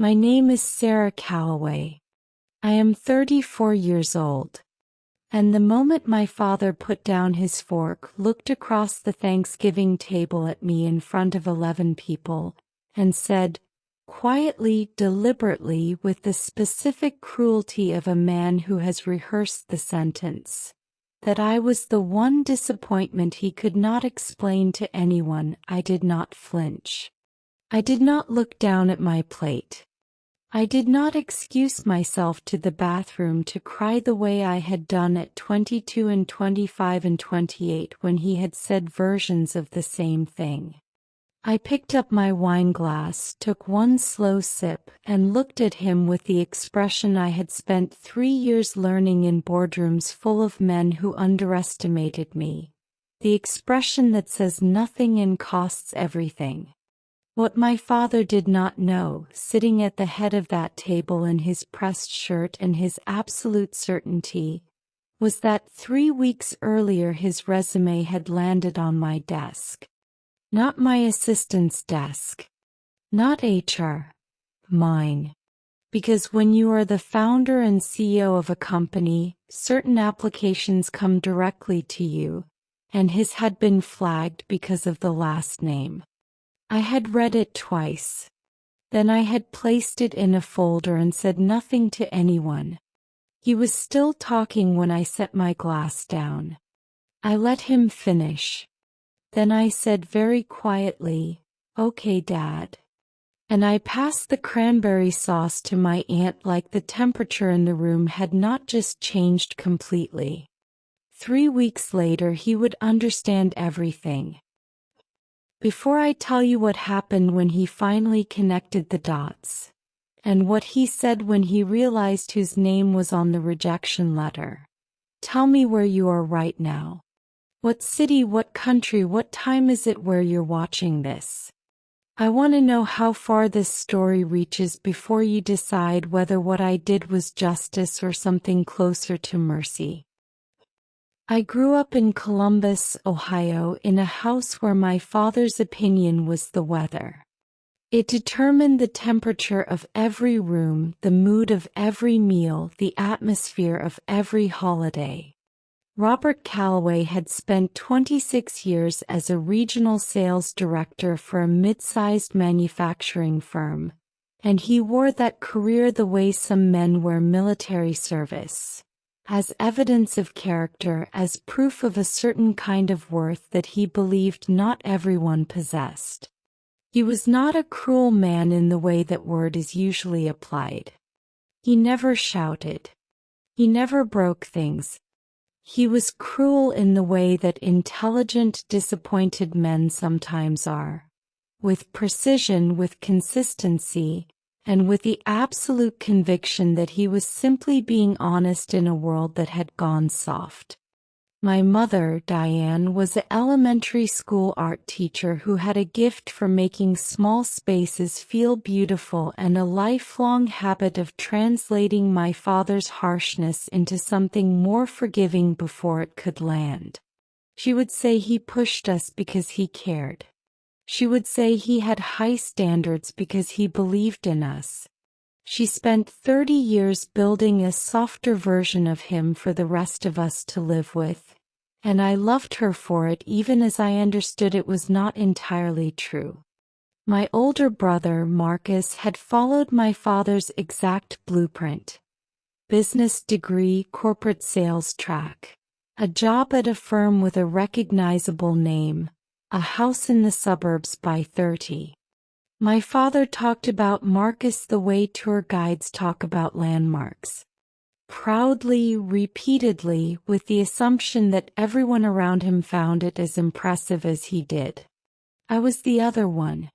My name is Sarah Calloway. I am 34 years old. And the moment my father put down his fork, looked across the Thanksgiving table at me in front of 11 people, and said, quietly, deliberately, with the specific cruelty of a man who has rehearsed the sentence, that I was the one disappointment he could not explain to anyone, I did not flinch. I did not look down at my plate. I did not excuse myself to the bathroom to cry the way I had done at 22 and 25 and 28 when he had said versions of the same thing. I picked up my wine glass, took one slow sip, and looked at him with the expression I had spent 3 years learning in boardrooms full of men who underestimated me. The expression that says nothing and costs everything. What my father did not know, sitting at the head of that table in his pressed shirt and his absolute certainty, was that 3 weeks earlier his resume had landed on my desk. Not my assistant's desk. Not HR. Mine. Because when you are the founder and CEO of a company, certain applications come directly to you, and his had been flagged because of the last name. I had read it twice. Then I had placed it in a folder and said nothing to anyone. He was still talking when I set my glass down. I let him finish. Then I said very quietly, "Okay, Dad." And I passed the cranberry sauce to my aunt like the temperature in the room had not just changed completely. 3 weeks later he would understand everything. Before I tell you what happened when he finally connected the dots, and what he said when he realized whose name was on the rejection letter, tell me where you are right now. What city, what country, what time is it where you're watching this? I want to know how far this story reaches before you decide whether what I did was justice or something closer to mercy. I grew up in Columbus, Ohio, in a house where my father's opinion was the weather. It determined the temperature of every room, the mood of every meal, the atmosphere of every holiday. Robert Calloway had spent 26 years as a regional sales director for a mid-sized manufacturing firm, and he wore that career the way some men wear military service. As evidence of character, as proof of a certain kind of worth that he believed not everyone possessed. He was not a cruel man in the way that word is usually applied. He never shouted. He never broke things. He was cruel in the way that intelligent, disappointed men sometimes are. With precision, with consistency, and with the absolute conviction that he was simply being honest in a world that had gone soft. My mother, Diane, was an elementary school art teacher who had a gift for making small spaces feel beautiful and a lifelong habit of translating my father's harshness into something more forgiving before it could land. She would say he pushed us because he cared. She would say he had high standards because he believed in us. She spent 30 years building a softer version of him for the rest of us to live with, and I loved her for it even as I understood it was not entirely true. My older brother, Marcus, had followed my father's exact blueprint. Business degree, corporate sales track, a job at a firm with a recognizable name, a house in the suburbs by 30. My father talked about Marcus the way tour guides talk about landmarks. Proudly, repeatedly, with the assumption that everyone around him found it as impressive as he did. I was the other one.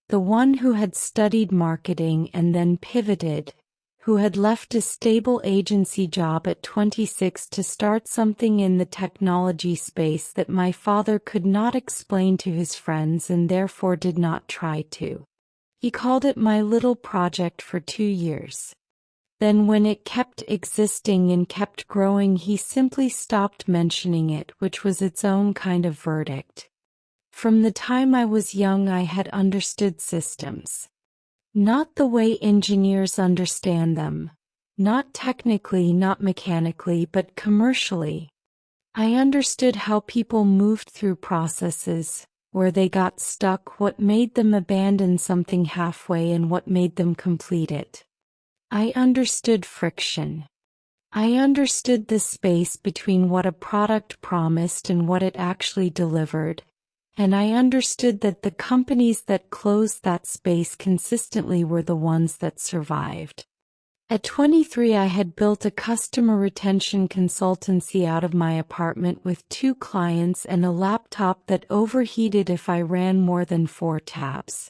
The one who had studied marketing and then pivoted, who had left a stable agency job at 26 to start something in the technology space that my father could not explain to his friends and therefore did not try to. He called it my little project for 2 years. Then when it kept existing and kept growing, he simply stopped mentioning it, which was its own kind of verdict. From the time I was young I had understood systems. Not the way engineers understand them. Not technically, not mechanically, but commercially. I understood how people moved through processes, where they got stuck, what made them abandon something halfway and what made them complete it. I understood friction. I understood the space between what a product promised and what it actually delivered, and I understood that the companies that closed that space consistently were the ones that survived. At 23, I had built a customer retention consultancy out of my apartment with 2 clients and a laptop that overheated if I ran more than 4 tabs.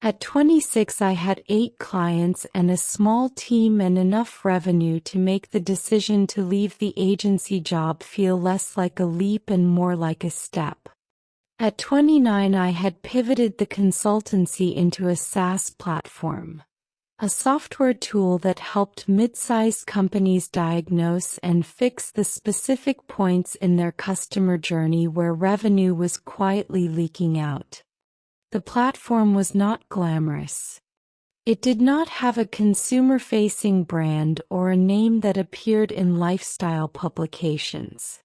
At 26, I had 8 clients and a small team and enough revenue to make the decision to leave the agency job feel less like a leap and more like a step. At 29, I had pivoted the consultancy into a SaaS platform, a software tool that helped mid-sized companies diagnose and fix the specific points in their customer journey where revenue was quietly leaking out. The platform was not glamorous. It did not have a consumer-facing brand or a name that appeared in lifestyle publications.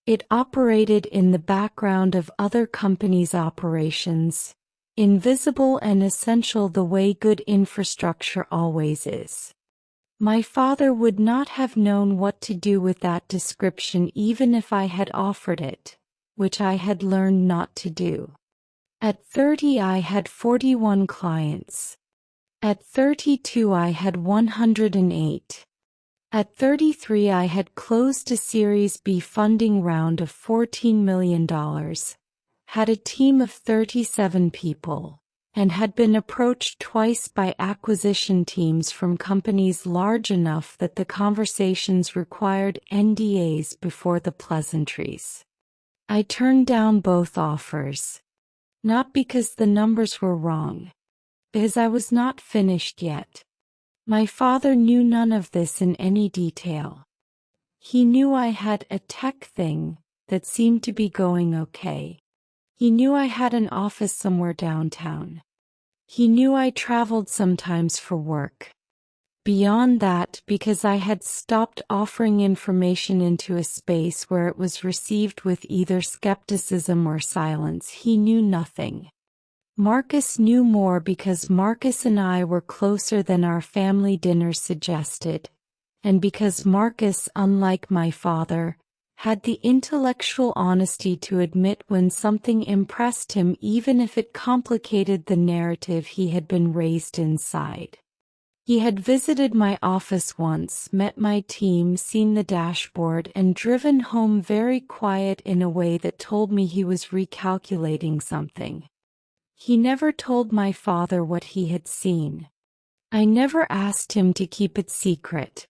It operated in the background of other companies' operations, invisible and essential the way good infrastructure always is. My father would not have known what to do with that description even if I had offered it, which I had learned not to do. At 30, I had 41 clients. At 32, I had 108. At 33, I had closed a Series B funding round of $14 million, had a team of 37 people, and had been approached twice by acquisition teams from companies large enough that the conversations required NDAs before the pleasantries. I turned down both offers. Not because the numbers were wrong, because I was not finished yet. My father knew none of this in any detail. He knew I had a tech thing that seemed to be going okay. He knew I had an office somewhere downtown. He knew I traveled sometimes for work. Beyond that, because I had stopped offering information into a space where it was received with either skepticism or silence, he knew nothing. Marcus knew more because Marcus and I were closer than our family dinners suggested, and because Marcus, unlike my father, had the intellectual honesty to admit when something impressed him even if it complicated the narrative he had been raised inside. He had visited my office once, met my team, seen the dashboard, and driven home very quiet in a way that told me he was recalculating something. He never told my father what he had seen. I never asked him to keep it secret.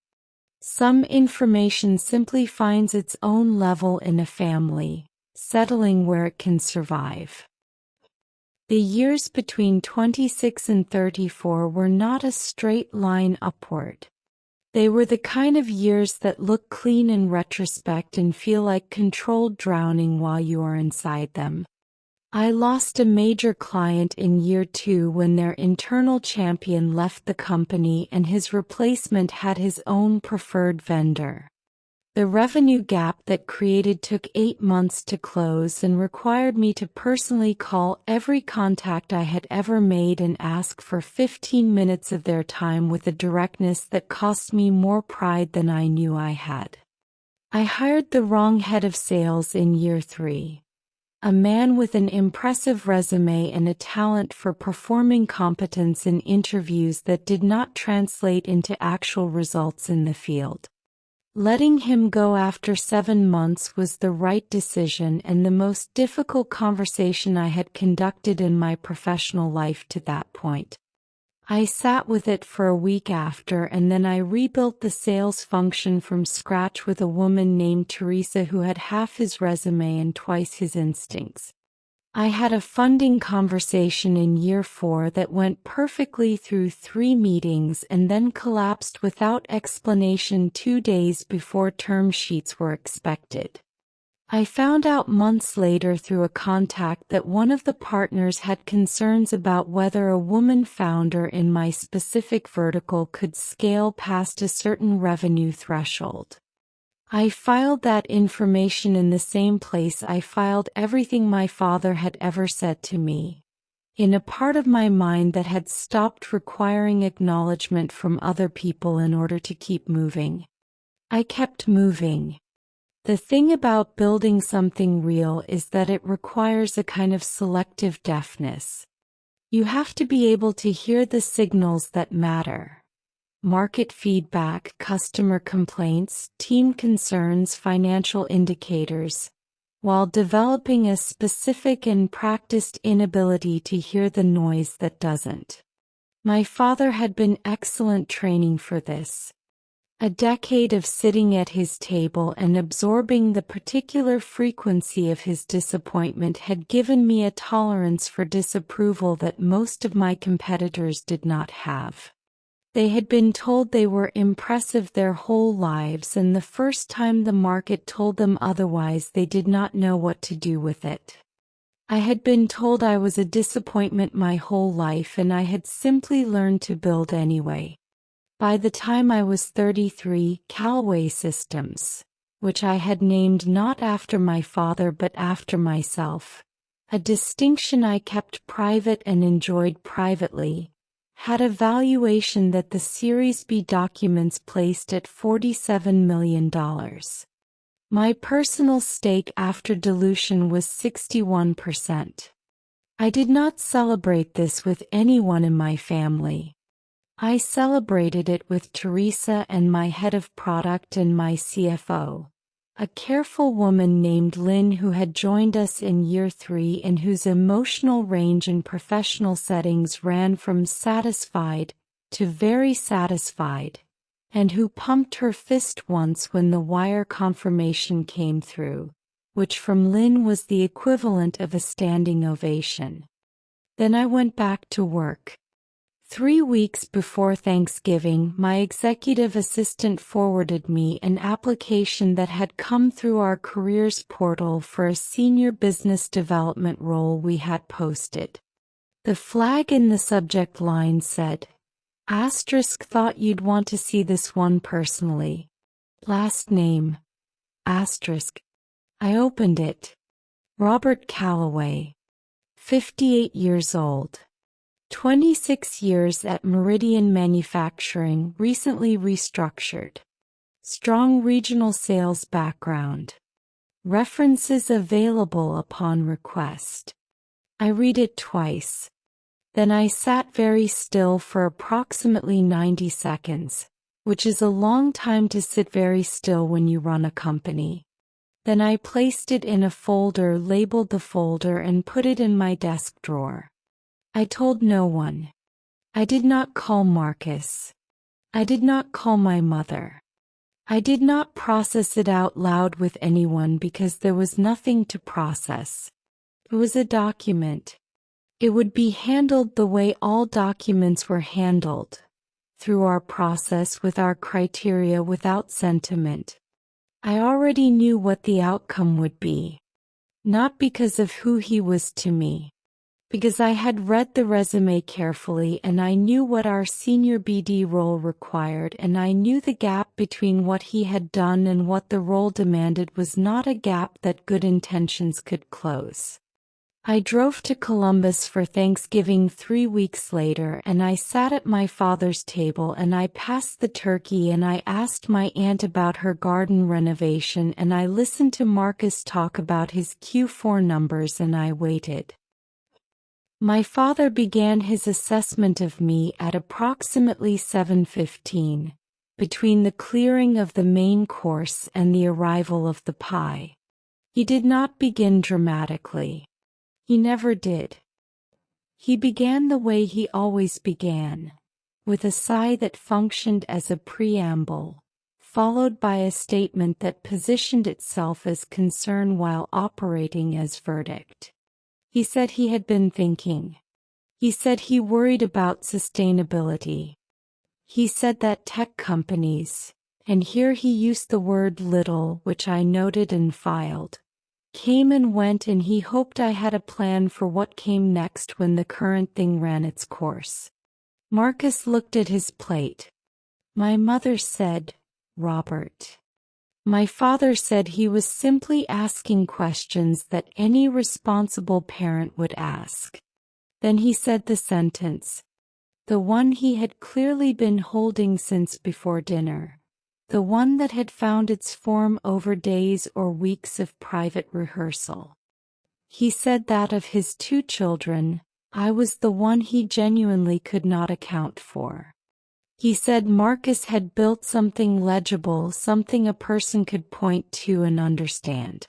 Some information simply finds its own level in a family, settling where it can survive. The years between 26 and 34 were not a straight line upward. They were the kind of years that look clean in retrospect and feel like controlled drowning while you are inside them. I lost a major client in year 2 when their internal champion left the company and his replacement had his own preferred vendor. The revenue gap that created took 8 months to close and required me to personally call every contact I had ever made and ask for 15 minutes of their time with a directness that cost me more pride than I knew I had. I hired the wrong head of sales in year 3. A man with an impressive resume and a talent for performing competence in interviews that did not translate into actual results in the field. Letting him go after 7 months was the right decision and the most difficult conversation I had conducted in my professional life to that point. I sat with it for a week after, and then I rebuilt the sales function from scratch with a woman named Teresa who had half his resume and twice his instincts. I had a funding conversation in year 4 that went perfectly through 3 meetings and then collapsed without explanation 2 days before term sheets were expected. I found out months later through a contact that one of the partners had concerns about whether a woman founder in my specific vertical could scale past a certain revenue threshold. I filed that information in the same place I filed everything my father had ever said to me, in a part of my mind that had stopped requiring acknowledgement from other people in order to keep moving. I kept moving. The thing about building something real is that it requires a kind of selective deafness. You have to be able to hear the signals that matter. Market feedback, customer complaints, team concerns, financial indicators, while developing a specific and practiced inability to hear the noise that doesn't. My father had been excellent training for this. A decade of sitting at his table and absorbing the particular frequency of his disappointment had given me a tolerance for disapproval that most of my competitors did not have. They had been told they were impressive their whole lives, and the first time the market told them otherwise, they did not know what to do with it. I had been told I was a disappointment my whole life, and I had simply learned to build anyway. By the time I was 33, Callaway Systems, which I had named not after my father but after myself, a distinction I kept private and enjoyed privately, had a valuation that the Series B documents placed at $47 million. My personal stake after dilution was 61%. I did not celebrate this with anyone in my family. I celebrated it with Teresa and my head of product and my CFO, a careful woman named Lynn who had joined us in year 3 and whose emotional range in professional settings ran from satisfied to very satisfied, and who pumped her fist once when the wire confirmation came through, which from Lynn was the equivalent of a standing ovation. Then I went back to work. 3 weeks before Thanksgiving, my executive assistant forwarded me an application that had come through our careers portal for a senior business development role we had posted. The flag in the subject line said, "Asterisk thought you'd want to see this one personally. Last name, asterisk." I opened it. Robert Callaway. 58 years old. 26 years at Meridian Manufacturing, recently restructured. Strong regional sales background. References available upon request. I read it twice. Then I sat very still for approximately 90 seconds, which is a long time to sit very still when you run a company. Then I placed it in a folder, labeled the folder, and put it in my desk drawer. I told no one. I did not call Marcus. I did not call my mother. I did not process it out loud with anyone because there was nothing to process. It was a document. It would be handled the way all documents were handled, through our process with our criteria without sentiment. I already knew what the outcome would be. Not because of who he was to me. Because I had read the resume carefully and I knew what our senior BD role required, and I knew the gap between what he had done and what the role demanded was not a gap that good intentions could close. I drove to Columbus for Thanksgiving 3 weeks later, and I sat at my father's table and I passed the turkey and I asked my aunt about her garden renovation and I listened to Marcus talk about his Q4 numbers and I waited. My father began his assessment of me at approximately 7:15, between the clearing of the main course and the arrival of the pie. He did not begin dramatically. He never did. He began the way he always began, with a sigh that functioned as a preamble, followed by a statement that positioned itself as concern while operating as verdict. He said he had been thinking. He said he worried about sustainability. He said that tech companies, and here he used the word little, which I noted and filed, came and went, and he hoped I had a plan for what came next when the current thing ran its course. Marcus looked at his plate. My mother said, "Robert." My father said he was simply asking questions that any responsible parent would ask. Then he said the sentence, the one he had clearly been holding since before dinner, the one that had found its form over days or weeks of private rehearsal. He said that of his two children, I was the one he genuinely could not account for. He said Marcus had built something legible, something a person could point to and understand.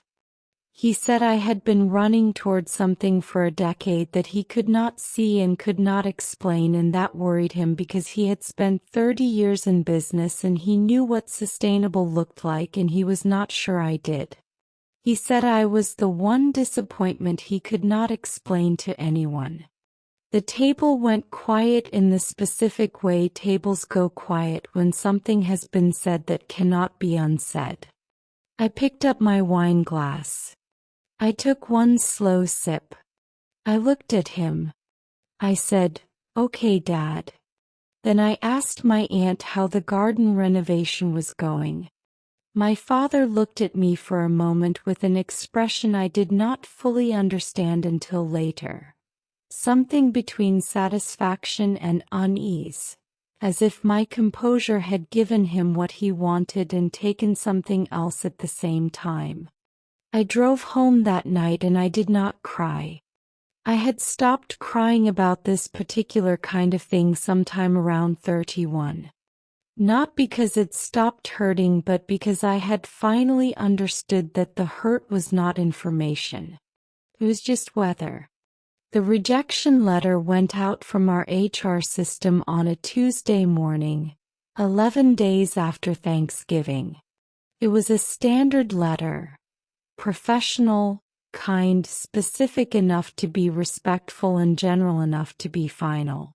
He said I had been running toward something for a decade that he could not see and could not explain, and that worried him because he had spent 30 years in business and he knew what sustainable looked like, and he was not sure I did. He said I was the one disappointment he could not explain to anyone. The table went quiet in the specific way tables go quiet when something has been said that cannot be unsaid. I picked up my wine glass. I took one slow sip. I looked at him. I said, "Okay, Dad." Then I asked my aunt how the garden renovation was going. My father looked at me for a moment with an expression I did not fully understand until later. Something between satisfaction and unease, as if my composure had given him what he wanted and taken something else at the same time. I drove home that night and I did not cry. I had stopped crying about this particular kind of thing sometime around 31. Not because it stopped hurting, but because I had finally understood that the hurt was not information. It was just weather. The rejection letter went out from our HR system on a Tuesday morning, 11 days after Thanksgiving. It was a standard letter. Professional, kind, specific enough to be respectful, and general enough to be final.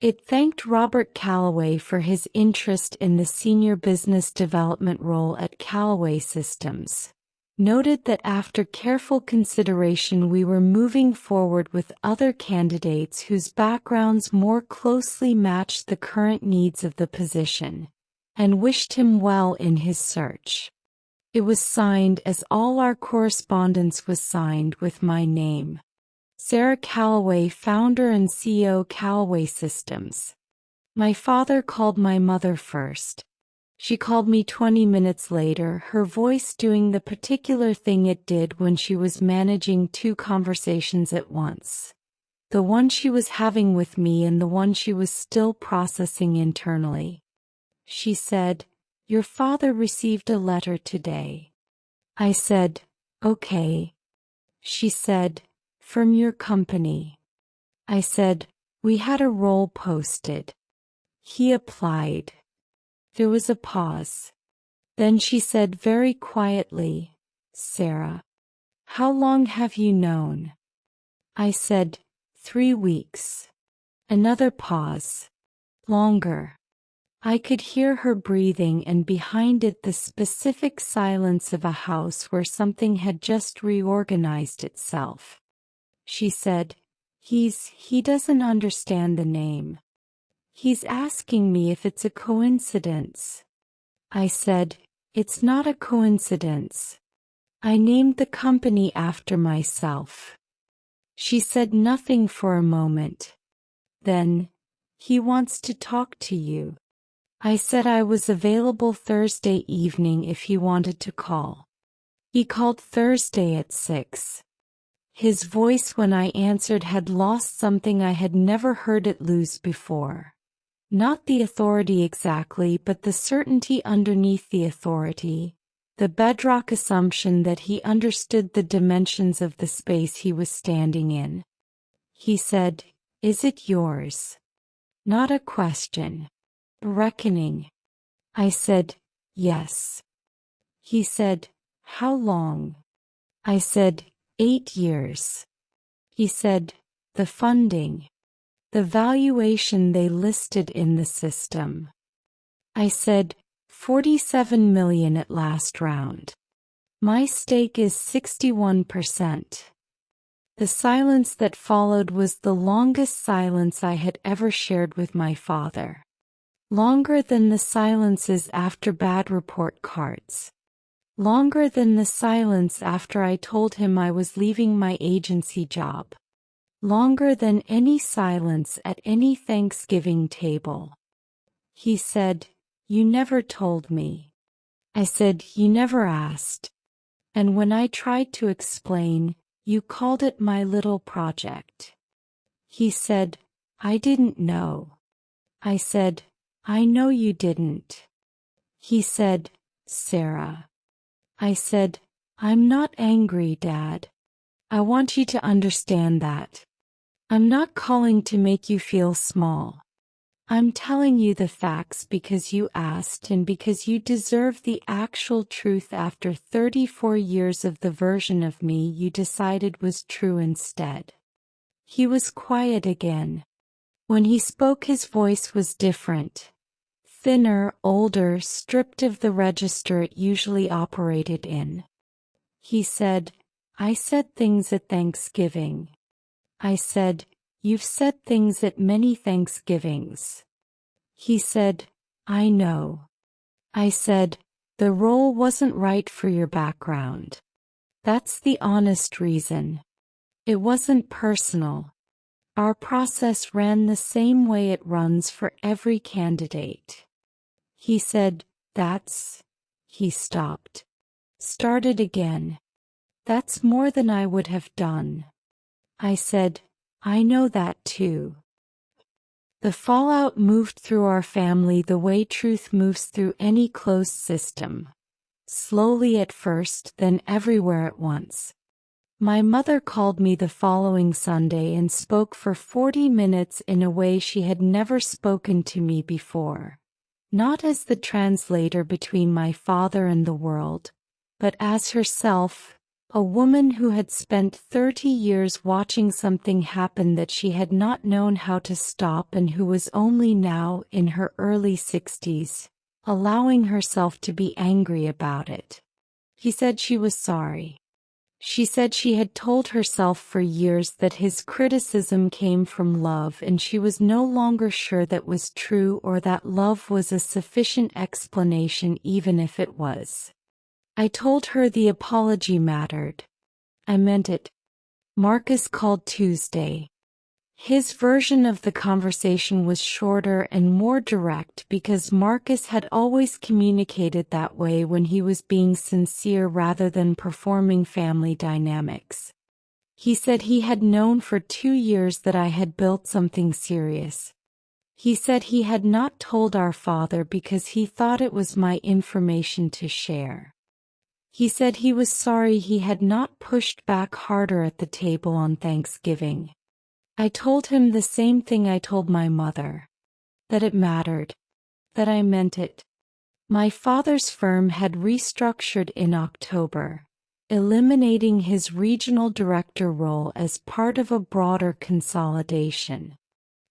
It thanked Robert Calloway for his interest in the senior business development role at Calloway Systems, noted that after careful consideration we were moving forward with other candidates whose backgrounds more closely matched the current needs of the position, and wished him well in his search. It was signed, as all our correspondence was signed, with my name. Sarah Calloway, founder and CEO, Calloway Systems. My father called my mother first. She called me 20 minutes later, her voice doing the particular thing it did when she was managing two conversations at once. The one she was having with me and the one she was still processing internally. She said, "Your father received a letter today." I said, "Okay." She said, "From your company." I said, "We had a role posted. He applied." There was a pause. Then she said very quietly, "Sarah, how long have you known?" I said, 3 weeks. Another pause. Longer. I could hear her breathing, and behind it the specific silence of a house where something had just reorganized itself. She said, He doesn't understand the name. He's asking me if it's a coincidence." I said, "It's not a coincidence. I named the company after myself." She said nothing for a moment. Then, "He wants to talk to you." I said I was available Thursday evening if he wanted to call. He called Thursday at 6. His voice when I answered had lost something I had never heard it lose before. Not the authority exactly, but the certainty underneath the authority, the bedrock assumption that he understood the dimensions of the space he was standing in. He said, "Is it yours?" Not a question. Reckoning. I said, "Yes." He said, "How long?" I said, 8 years. He said, "The funding, the valuation they listed in the system." I said, 47 million at last round. My stake is 61%. The silence that followed was the longest silence I had ever shared with my father. Longer than the silences after bad report cards. Longer than the silence after I told him I was leaving my agency job. Longer than any silence at any Thanksgiving table. He said, "You never told me." I said, "You never asked." And when I tried to explain, "You called it my little project." He said, "I didn't know." I said, "I know you didn't." He said, "Sarah." I said, "I'm not angry, Dad. I want you to understand that. I'm not calling to make you feel small. I'm telling you the facts because you asked and because you deserve the actual truth after 34 years of the version of me you decided was true instead." He was quiet again. When he spoke, his voice was different. Thinner, older, stripped of the register it usually operated in. He said, "I said things at Thanksgiving." I said, "You've said things at many Thanksgivings." He said, "I know." I said, "The role wasn't right for your background. That's the honest reason. It wasn't personal. Our process ran the same way it runs for every candidate." He said, "That's..." He stopped. Started again. "That's more than I would have done." I said, "I know that too." The fallout moved through our family the way truth moves through any closed system. Slowly at first, then everywhere at once. My mother called me the following Sunday and spoke for 40 minutes in a way she had never spoken to me before. Not as the translator between my father and the world, but as herself, a woman who had spent 30 years watching something happen that she had not known how to stop and who was only now, in her early 60s, allowing herself to be angry about it. He said she was sorry. She said she had told herself for years that his criticism came from love and she was no longer sure that was true or that love was a sufficient explanation even if it was. I told her the apology mattered. I meant it. Marcus called Tuesday. His version of the conversation was shorter and more direct because Marcus had always communicated that way when he was being sincere rather than performing family dynamics. He said he had known for 2 years that I had built something serious. He said he had not told our father because he thought it was my information to share. He said he was sorry he had not pushed back harder at the table on Thanksgiving. I told him the same thing I told my mother. That it mattered. That I meant it. My father's firm had restructured in October, eliminating his regional director role as part of a broader consolidation.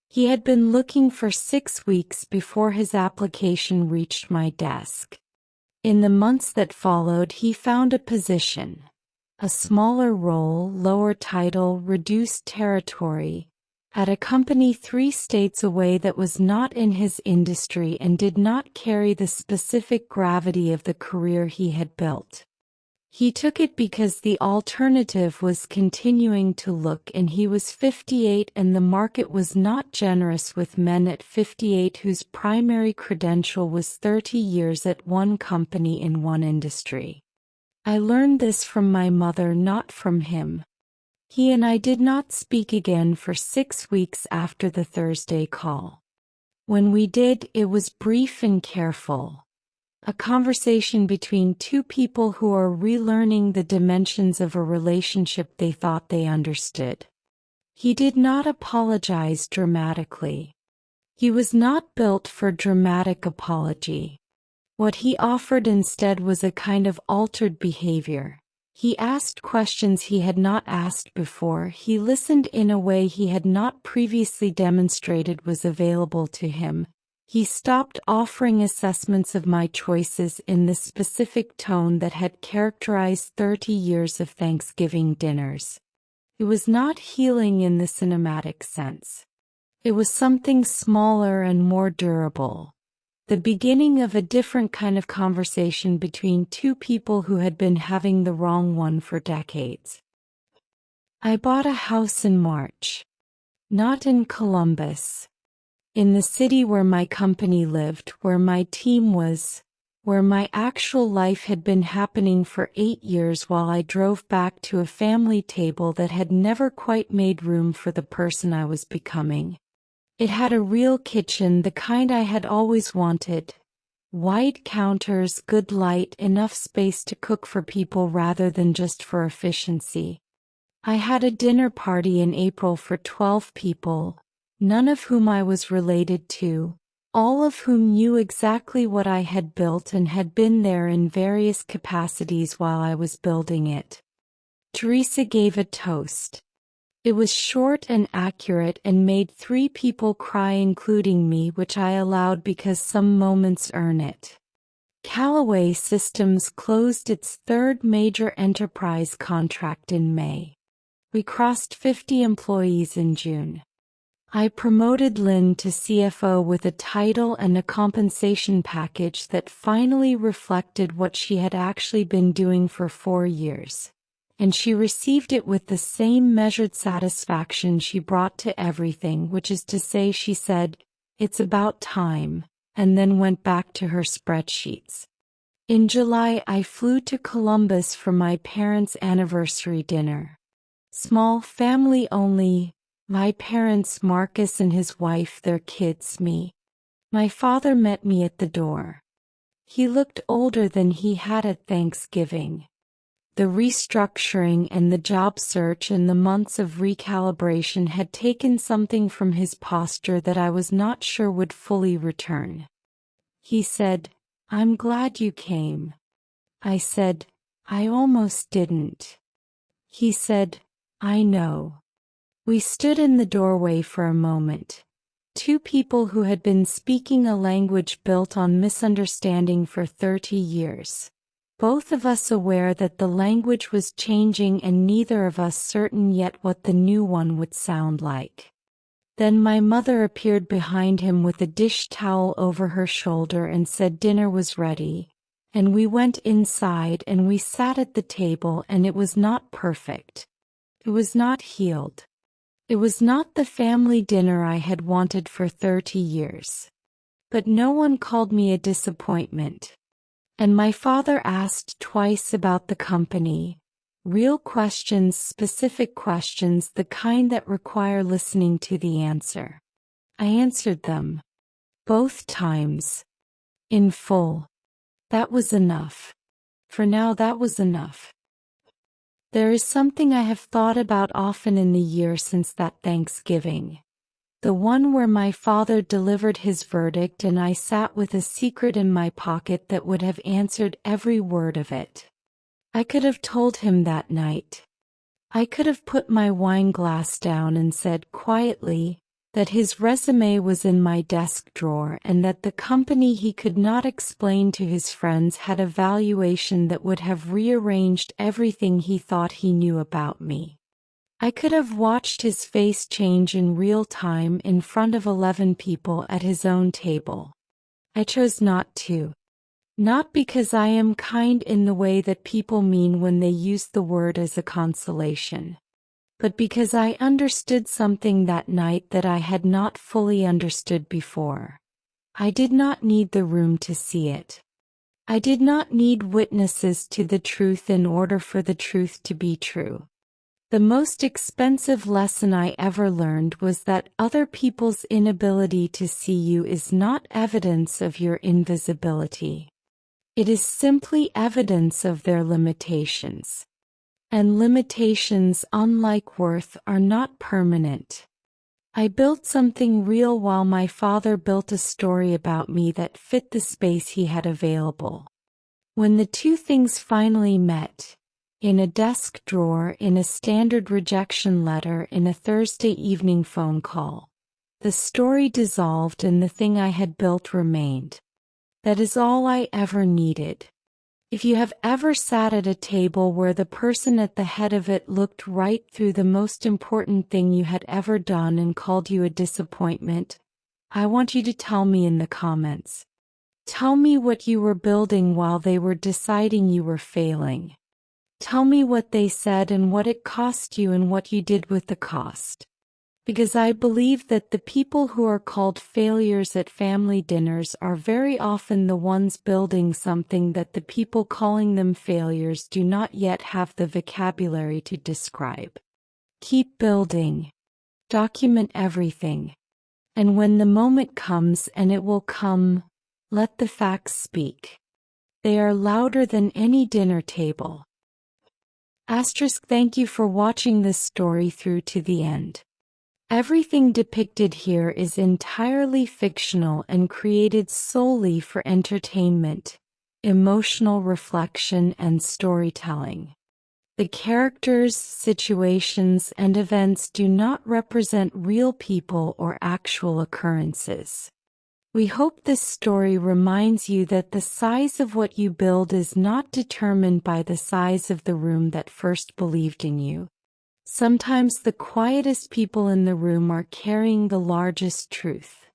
He had been looking for 6 weeks before his application reached my desk. In the months that followed, he found a position. A smaller role, lower title, reduced territory, at a company 3 states away that was not in his industry and did not carry the specific gravity of the career he had built. He took it because the alternative was continuing to look, and he was 58 and the market was not generous with men at 58 whose primary credential was 30 years at one company in one industry. I learned this from my mother, not from him. He and I did not speak again for 6 weeks after the Thursday call. When we did, it was brief and careful. A conversation between 2 people who are relearning the dimensions of a relationship they thought they understood. He did not apologize dramatically. He was not built for dramatic apology. What he offered instead was a kind of altered behavior. He asked questions he had not asked before. He listened in a way he had not previously demonstrated was available to him. He stopped offering assessments of my choices in the specific tone that had characterized 30 years of Thanksgiving dinners. It was not healing in the cinematic sense. It was something smaller and more durable. The beginning of a different kind of conversation between two people who had been having the wrong one for decades. I bought a house in March. Not in Columbus. In the city where my company lived, where my team was, where my actual life had been happening for 8 years while I drove back to a family table that had never quite made room for the person I was becoming. It had a real kitchen, the kind I had always wanted. Wide counters, good light, enough space to cook for people rather than just for efficiency. I had a dinner party in April for 12 people, none of whom I was related to, all of whom knew exactly what I had built and had been there in various capacities while I was building it. Teresa gave a toast. It was short and accurate and made 3 people cry, including me, which I allowed because some moments earn it. Callaway Systems closed its 3rd major enterprise contract in May. We crossed 50 employees in June. I promoted Lynn to CFO with a title and a compensation package that finally reflected what she had actually been doing for 4 years. And she received it with the same measured satisfaction she brought to everything, which is to say, she said, "It's about time," and then went back to her spreadsheets. In July, I flew to Columbus for my parents' anniversary dinner. Small, family only. My parents, Marcus and his wife, their kids, me. My father met me at the door. He looked older than he had at Thanksgiving. The restructuring and the job search and the months of recalibration had taken something from his posture that I was not sure would fully return. He said, "I'm glad you came." I said, "I almost didn't." He said, "I know." We stood in the doorway for a moment. 2 people who had been speaking a language built on misunderstanding for 30 years. Both of us aware that the language was changing and neither of us certain yet what the new one would sound like. Then my mother appeared behind him with a dish towel over her shoulder and said dinner was ready. And we went inside and we sat at the table, and it was not perfect. It was not healed. It was not the family dinner I had wanted for 30 years. But no one called me a disappointment. And my father asked twice about the company. Real questions, specific questions, the kind that require listening to the answer. I answered them. Both times. In full. That was enough. For now, that was enough. There is something I have thought about often in the year since that Thanksgiving. The one where my father delivered his verdict and I sat with a secret in my pocket that would have answered every word of it. I could have told him that night. I could have put my wine glass down and said quietly that his resume was in my desk drawer and that the company he could not explain to his friends had a valuation that would have rearranged everything he thought he knew about me. I could have watched his face change in real time in front of 11 people at his own table. I chose not to. Not because I am kind in the way that people mean when they use the word as a consolation. But because I understood something that night that I had not fully understood before. I did not need the room to see it. I did not need witnesses to the truth in order for the truth to be true. The most expensive lesson I ever learned was that other people's inability to see you is not evidence of your invisibility. It is simply evidence of their limitations. And limitations, unlike worth, are not permanent. I built something real while my father built a story about me that fit the space he had available. When the 2 things finally met, in a desk drawer, in a standard rejection letter, in a Thursday evening phone call, The story dissolved and the thing I had built remained. That is all I ever needed. If you have ever sat at a table where the person at the head of it looked right through the most important thing you had ever done and called you a disappointment, I want you to tell me in the comments. Tell me what you were building while they were deciding you were failing. Tell me what they said and what it cost you and what you did with the cost. Because I believe that the people who are called failures at family dinners are very often the ones building something that the people calling them failures do not yet have the vocabulary to describe. Keep building. Document everything. And when the moment comes, and it will come, let the facts speak. They are louder than any dinner table. Thank you for watching this story through to the end. Everything depicted here is entirely fictional and created solely for entertainment, emotional reflection, and storytelling. The characters, situations, and events do not represent real people or actual occurrences. We hope this story reminds you that the size of what you build is not determined by the size of the room that first believed in you. Sometimes the quietest people in the room are carrying the largest truth.